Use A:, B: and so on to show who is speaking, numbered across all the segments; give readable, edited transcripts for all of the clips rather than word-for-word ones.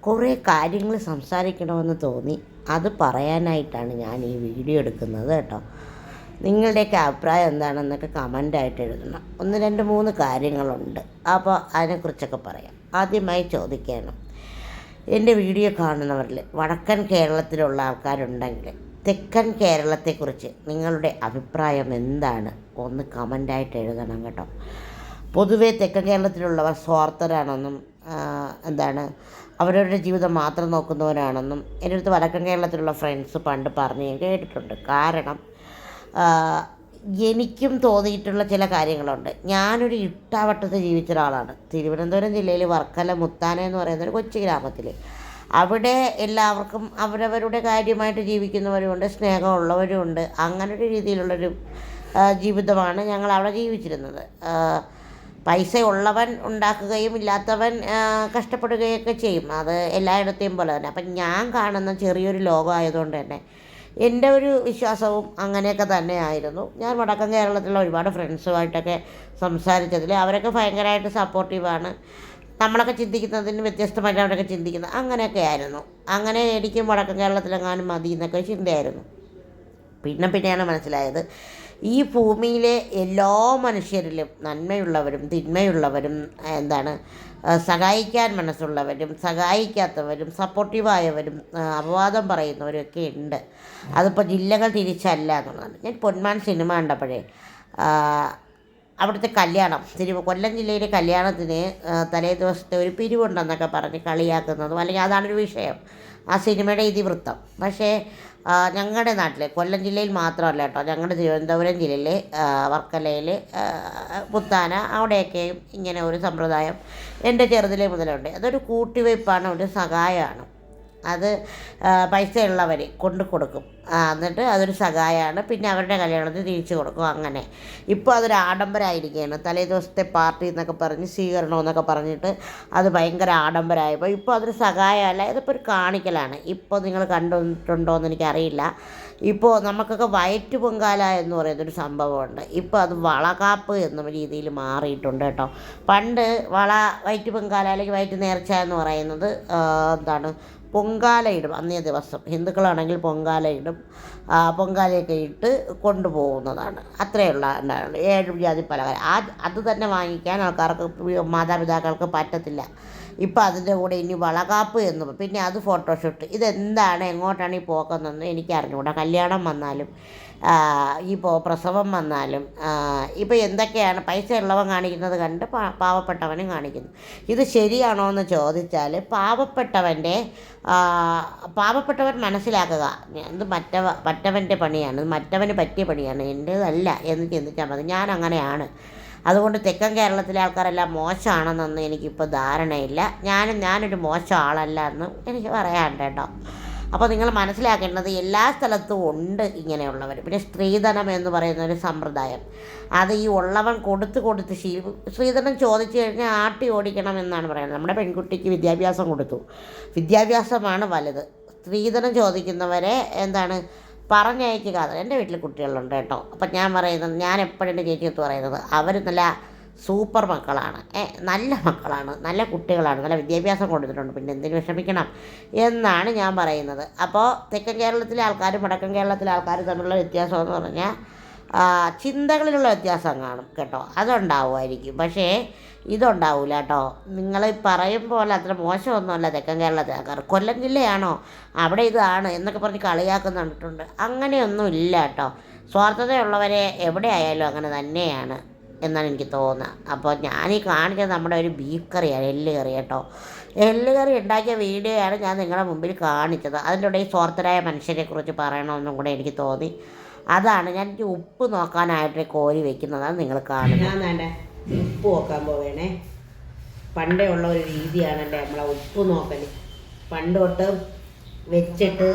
A: കുറേ കാര്യങ്ങൾ സംസാരിക്കണമെന്ന് തോന്നി. അത് പറയാനായിട്ടാണ് ഞാൻ ഈ വീഡിയോ എടുക്കുന്നത് കേട്ടോ. നിങ്ങളുടെയൊക്കെ അഭിപ്രായം എന്താണെന്നൊക്കെ കമൻ്റായിട്ട് എഴുതണം. 1, 2, 3 കാര്യങ്ങളുണ്ട്. അപ്പോൾ അതിനെക്കുറിച്ചൊക്കെ പറയാം. ആദ്യമായി ചോദിക്കണം, എൻ്റെ വീഡിയോ കാണുന്നവരിൽ വടക്കൻ കേരളത്തിലുള്ള ആൾക്കാരുണ്ടെങ്കിൽ തെക്കൻ കേരളത്തെക്കുറിച്ച് നിങ്ങളുടെ അഭിപ്രായം എന്താണ് ഒന്ന് കമൻ്റായിട്ട് എഴുതണം കേട്ടോ. പൊതുവേ തെക്കൻ കേരളത്തിലുള്ളവർ സ്വാർത്ഥരാണെന്നും അവരവരുടെ ജീവിതം മാത്രം നോക്കുന്നവരാണെന്നും എൻ്റെ അടുത്ത് വടക്കൻ കേരളത്തിലുള്ള ഫ്രണ്ട്സ് പണ്ട് പറഞ്ഞ് ഞാൻ കേട്ടിട്ടുണ്ട്. കാരണം എനിക്കും തോന്നിയിട്ടുള്ള ചില കാര്യങ്ങളുണ്ട്. ഞാനൊരു ഇട്ടാവട്ടത്ത് ജീവിച്ച ഒരാളാണ്. തിരുവനന്തപുരം ജില്ലയിൽ വർക്കല മുത്താന എന്ന് പറയുന്നൊരു കൊച്ചു ഗ്രാമത്തിൽ. അവിടെ എല്ലാവർക്കും അവരവരുടെ കാര്യമായിട്ട് ജീവിക്കുന്നവരുമുണ്ട്, സ്നേഹമുള്ളവരുമുണ്ട്. അങ്ങനൊരു രീതിയിലുള്ളൊരു ജീവിതമാണ് ഞങ്ങൾ അവിടെ ജീവിച്ചിരുന്നത്. പൈസ ഉള്ളവൻ ഉണ്ടാക്കുകയും ഇല്ലാത്തവൻ കഷ്ടപ്പെടുകയൊക്കെ ചെയ്യും. അത് എല്ലായിടത്തെയും പോലെ തന്നെ. അപ്പം ഞാൻ കാണുന്ന ചെറിയൊരു ലോകമായതുകൊണ്ട് തന്നെ എൻ്റെ ഒരു വിശ്വാസവും അങ്ങനെയൊക്കെ തന്നെയായിരുന്നു. ഞാൻ വടക്കൻ കേരളത്തിലുള്ള ഒരുപാട് ഫ്രണ്ട്സുമായിട്ടൊക്കെ സംസാരിച്ചതിൽ അവരൊക്കെ ഭയങ്കരമായിട്ട് സപ്പോർട്ടീവാണ്. നമ്മളൊക്കെ ചിന്തിക്കുന്നതിന് വ്യത്യസ്തമായിട്ട് അവരൊക്കെ ചിന്തിക്കുന്നത് അങ്ങനെയൊക്കെ ആയിരുന്നു. അങ്ങനെ എനിക്കും വടക്കൻ കേരളത്തിലെങ്ങാനും മതി എന്നൊക്കെ ചിന്തയായിരുന്നു. പിന്നെയാണ് മനസ്സിലായത്, ഈ ഭൂമിയിലെ എല്ലാ മനുഷ്യരിലും നന്മയുള്ളവരും തിന്മയുള്ളവരും സഹായിക്കാൻ മനസ്സുള്ളവരും സഹായിക്കാത്തവരും സപ്പോർട്ടീവായവരും അപവാദം പറയുന്നവരൊക്കെ ഉണ്ട്. അതിപ്പോൾ ജില്ലകൾ തിരിച്ചല്ല എന്നുള്ളതാണ്. ഞാൻ പൊന്മാൻ സിനിമ കണ്ടപ്പോഴേ അവിടുത്തെ കല്യാണം കൊല്ലം ജില്ലയിലെ കല്യാണത്തിന് തലേ ദിവസത്തെ ഒരു പിരിവുണ്ടെന്നൊക്കെ പറഞ്ഞ് കളിയാക്കുന്നതും അല്ലെങ്കിൽ അതാണൊരു വിഷയം, ആ സിനിമയുടെ ഇതിവൃത്തം. പക്ഷേ ഞങ്ങളുടെ നാട്ടിൽ കൊല്ലം ജില്ലയിൽ മാത്രമല്ല കേട്ടോ, ഞങ്ങളുടെ തിരുവനന്തപുരം ജില്ലയിൽ വർക്കലയിൽ പുത്താന അവിടെയൊക്കെയും ഇങ്ങനെ ഒരു സമ്പ്രദായം എൻ്റെ ചെറുതിലേ മുതലുണ്ട്. അതൊരു കൂട്ടിവയ്പ്പാണ്, ഒരു സഹായമാണ്. അത് പൈസയുള്ളവർ കൊണ്ടു കൊടുക്കും, എന്നിട്ട് അതൊരു സഹായമാണ്. പിന്നെ അവരുടെ കല്യാണത്തിന് തിരിച്ചു കൊടുക്കും. അങ്ങനെ ഇപ്പോൾ അതൊരു ആഡംബരമായിരിക്കുകയാണ്. തലേ ദിവസത്തെ പാർട്ടി എന്നൊക്കെ പറഞ്ഞ് സ്വീകരണമെന്നൊക്കെ പറഞ്ഞിട്ട് അത് ഭയങ്കര ആഡംബരമായപ്പോൾ ഇപ്പോൾ അതൊരു സഹായമല്ല, ഇതിപ്പോൾ ഒരു കാണിക്കലാണ്. ഇപ്പോൾ നിങ്ങൾ കണ്ടിട്ടുണ്ടോ എന്ന് എനിക്കറിയില്ല. ഇപ്പോൾ നമുക്കൊക്കെ വയറ്റ് പൊങ്കാല എന്ന് പറയുന്നൊരു സംഭവമുണ്ട്. ഇപ്പോൾ അത് വളകാപ്പ് എന്ന രീതിയിൽ മാറിയിട്ടുണ്ട് കേട്ടോ. പണ്ട് വയറ്റ് പൊങ്കാല അല്ലെങ്കിൽ വയറ്റ് നേർച്ച എന്ന് പറയുന്നത് പൊങ്കാലയിടും. അന്നേ ദിവസം ഹിന്ദുക്കളാണെങ്കിൽ പൊങ്കാലയിടും. പൊങ്കാലയൊക്കെ ഇട്ട് കൊണ്ടുപോകുന്നതാണ്. അത്രയുള്ള 7 ജാതി പലഹാരം. അത് തന്നെ വാങ്ങിക്കാൻ മാതാപിതാക്കൾക്ക് പറ്റത്തില്ല. ഇപ്പം അതിൻ്റെ കൂടെ ഇനി വളകാപ്പ് എന്നും പിന്നെ അത് ഫോട്ടോഷൂട്ട്. ഇതെന്താണ്, എങ്ങോട്ടാണ് ഈ പോക്കുന്നതെന്ന് എനിക്ക് അറിഞ്ഞുകൂടാ. കല്യാണം വന്നാലും ഇപ്പോൾ പ്രസവം വന്നാലും ഇപ്പോൾ എന്തൊക്കെയാണ് പൈസ ഉള്ളവൻ കാണിക്കുന്നത് കണ്ട് പാവപ്പെട്ടവനും കാണിക്കുന്നു. ഇത് ശരിയാണോ എന്ന് ചോദിച്ചാൽ പാവപ്പെട്ടവൻ മനസ്സിലാക്കുക, ഇത് മറ്റവൻ്റെ പണിയാണ്, മറ്റവന് പറ്റിയ പണിയാണ്, എൻ്റേതല്ല എന്ന് ചിന്തിച്ചാൽ മതി. ഞാൻ അങ്ങനെയാണ്. അതുകൊണ്ട് തെക്കൻ കേരളത്തിലെ ആൾക്കാരെല്ലാം മോശമാണെന്നൊന്നും എനിക്കിപ്പോൾ ധാരണയില്ല. ഞാനൊരു മോശം ആളല്ല എന്ന് എനിക്ക് പറയാനുണ്ട് കേട്ടോ. അപ്പോൾ നിങ്ങൾ മനസ്സിലാക്കേണ്ടത് എല്ലാ സ്ഥലത്തും ഉണ്ട് ഇങ്ങനെയുള്ളവർ. പിന്നെ സ്ത്രീധനം എന്ന് പറയുന്നൊരു സമ്പ്രദായം, അത് ഈ ഉള്ളവൻ കൊടുത്ത് സ്ത്രീധനം ചോദിച്ചു കഴിഞ്ഞാൽ ആട്ടി ഓടിക്കണം എന്നാണ് പറയുന്നത്. നമ്മുടെ പെൺകുട്ടിക്ക് വിദ്യാഭ്യാസം കൊടുത്തു, വിദ്യാഭ്യാസമാണ് വലുത്. സ്ത്രീധനം ചോദിക്കുന്നവരെ പറഞ്ഞയക്കുക. എൻ്റെ വീട്ടിൽ കുട്ടികളുണ്ട് കേട്ടോ. അപ്പം ഞാൻ എപ്പോഴും എൻ്റെ ചേച്ചിയത്ത് പറയുന്നത് അവർ നല്ല സൂപ്പർ മക്കളാണ്, നല്ല മക്കളാണ്, നല്ല കുട്ടികളാണ്, നല്ല വിദ്യാഭ്യാസം കൊടുത്തിട്ടുണ്ട്, പിന്നെ എന്തിനു വിഷമിക്കണം എന്നാണ് ഞാൻ പറയുന്നത്. അപ്പോൾ തെക്കൻ കേരളത്തിലെ ആൾക്കാരും വടക്കൻ കേരളത്തിലെ ആൾക്കാരും തമ്മിലുള്ള വ്യത്യാസം എന്ന് പറഞ്ഞാൽ ചിന്തകളിലുള്ള വ്യത്യാസം കാണും കേട്ടോ. അതുണ്ടാവുമായിരിക്കും, പക്ഷേ ഇതുണ്ടാവില്ല കേട്ടോ. നിങ്ങൾ പറയും പോലെ അത്ര മോശമൊന്നുമല്ല തെക്കൻ കേരളത്തിലെ ആൾക്കാർ. കൊല്ലം ജില്ലയാണോ അവിടെ ഇതാണ് എന്നൊക്കെ പറഞ്ഞ് കളിയാക്കുന്നുണ്ട്. അങ്ങനെയൊന്നും ഇല്ല കേട്ടോ. സ്വാർത്ഥതയുള്ളവരെ എവിടെ ആയാലും അങ്ങനെ തന്നെയാണ് എന്നാണ് എനിക്ക് തോന്നുന്നത്. അപ്പോൾ ഞാനീ കാണിച്ചത് നമ്മുടെ ഒരു ബീഫ് കറിയാണ്, എല്ല് കറി കേട്ടോ. എല്ല് കറി ഉണ്ടാക്കിയ വീഡിയോയാണ് ഞാൻ നിങ്ങളുടെ മുമ്പിൽ കാണിച്ചത്. അതിൻ്റെ ഇടയിൽ സ്വാർത്ഥരായ മനുഷ്യരെക്കുറിച്ച് പറയണമെന്നും കൂടെ എനിക്ക് തോന്നി. അതാണ് ഞാൻ ഉപ്പ് നോക്കാനായിട്ട് കോരി വെക്കുന്നതാണ് നിങ്ങൾ കാണുന്നത്. ഞാൻ ഉപ്പ് നോക്കാൻ പോവേണേ. പണ്ടേ ഉള്ള ഒരു രീതിയാണല്ലേ നമ്മളെ ഉപ്പ് നോക്കൽ. പണ്ട് തൊട്ട് വെച്ചിട്ട്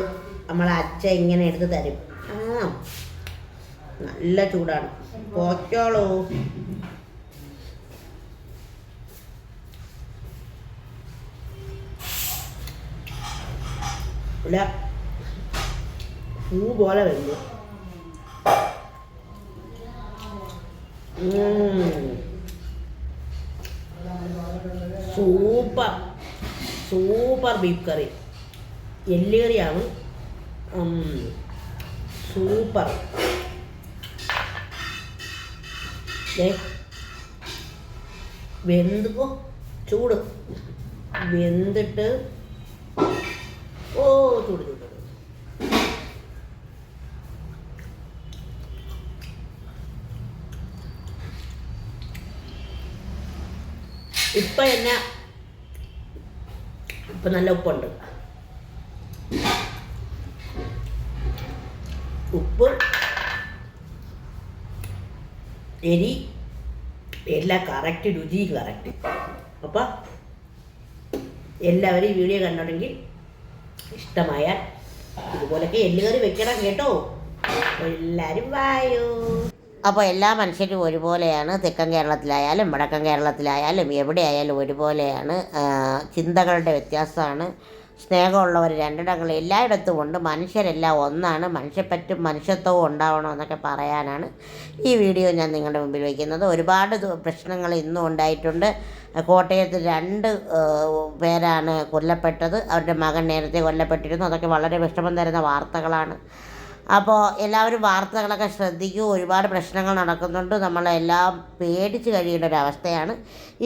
A: നമ്മളെ അച്ഛൻ ഇങ്ങനെ എടുത്ത് തരും. നല്ല ചൂടാണ്, പോച്ചോളൂ. ഇല്ല, പൂ പോലെ വരുന്നു. സൂപ്പർ
B: സൂപ്പർ ബീഫ് കറി, എല്ല് കറിയാണ്. സൂപ്പർ. വെന്തോ ചൂട് വെന്തിട്ട് ചൂട് ചൂട് ഇപ്പം നല്ല ഉപ്പുണ്ട്. ഉപ്പ്, എരി എല്ലാം കറക്റ്റ്, രുചി കറക്റ്റ്. അപ്പം എല്ലാവരും ഈ വീഡിയോ കണ്ടിട്ടുണ്ടെങ്കിൽ ഇഷ്ടമായാൽ ഇതുപോലൊക്കെ എല്ലുകറി വെക്കണം കേട്ടോ. എല്ലാവരും വായോ.
A: അപ്പോൾ എല്ലാ മനുഷ്യരും ഒരുപോലെയാണ്. തെക്കൻ കേരളത്തിലായാലും വടക്കൻ കേരളത്തിലായാലും എവിടെയായാലും ഒരുപോലെയാണ്. ചിന്തകളുടെ വ്യത്യാസമാണ്. സ്നേഹമുള്ളവർ രണ്ടിടങ്ങളിൽ എല്ലായിടത്തും ഉണ്ട്. മനുഷ്യരെല്ലാം ഒന്നാണ്. മനുഷ്യപ്പറ്റും മനുഷ്യത്വവും ഉണ്ടാവണമെന്നൊക്കെ പറയാനാണ് ഈ വീഡിയോ ഞാൻ നിങ്ങളുടെ മുമ്പിൽ വയ്ക്കുന്നത്. ഒരുപാട് പ്രശ്നങ്ങൾ ഇന്നും ഉണ്ടായിട്ടുണ്ട്. കോട്ടയത്ത് 2 പേരാണ് കൊല്ലപ്പെട്ടത്. അവരുടെ മകൻ നേരത്തെ കൊല്ലപ്പെട്ടിരുന്നു. അതൊക്കെ വളരെ വിഷമം തരുന്ന വാർത്തകളാണ്. അപ്പോൾ എല്ലാവരും വാർത്തകളൊക്കെ ശ്രദ്ധിക്കൂ. ഒരുപാട് പ്രശ്നങ്ങൾ നടക്കുന്നുണ്ട്. നമ്മളെല്ലാം പേടിച്ച് കഴിയേണ്ട ഒരവസ്ഥയാണ്.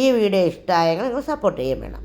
A: ഈ വീഡിയോ ഇഷ്ടമായെങ്കിൽ നിങ്ങൾ സപ്പോർട്ട് ചെയ്യാൻ വേണം.